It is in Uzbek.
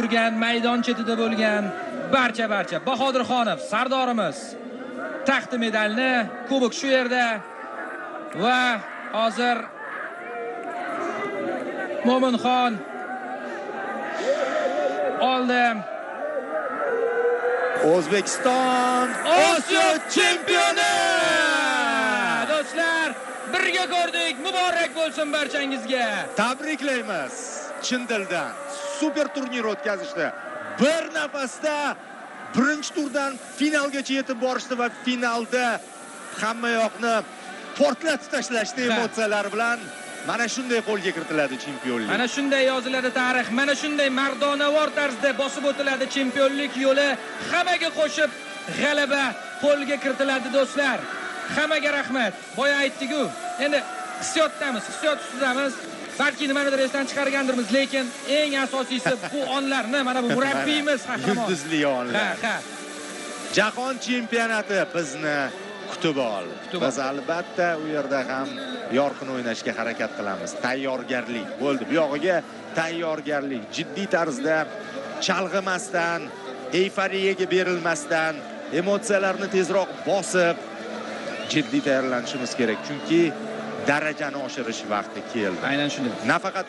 yurgan, maydon chetida bo'lgan barcha Bahodirxonov sardorimiz taxti medalni, kubok shu yerda va hozir Mo'minxon oldi. O'zbekiston Osiyo chempioni! Do'stlar, birga ko'rdik. Muborak bo'lsin barchangizga. tabriklaymiz. Chin dildan super turnir o'tkazishdi. Bir nafasda birinchi turdan finalgacha yetib borishdi va finalda hamma yoqni portlatib tashlashdi emotsiyalar bilan. Mana shunday qo'lga kiritiladi chempionlik. Mana shunday yoziladi tarix. Mana shunday mardonavor tarzda bosib o'tiladi chempionlik yo'li. Hammaga qo'shib g'alaba qo'lga kiritiladi do'stlar. Hammaga rahmat. Boya aytdik-ku. Endi hissiyotdamiz, hissiyot ustidamiz. Balki nimanidir esdan chiqargandirmiz, lekin eng asosiysi bu onlarni mana bu murabbiyimiz qahramon. Yulduzli onlar. Ha. Jahon chempionati bizni kutib ol. Biz albatta u yerda ham yorqin o'ynashga harakat qilamiz. Tayyorgarlik bo'ldi. Bu yog'iga tayyorgarlik, jiddiy tarzda chalg'imasdan, euforiyaga berilmasdan, emotsiyalarni tezroq bosib jiddiy tayyorlanishimiz kerak. Chunki darajani oshirish vaqti keldi. Aynan shunday. Nafaqat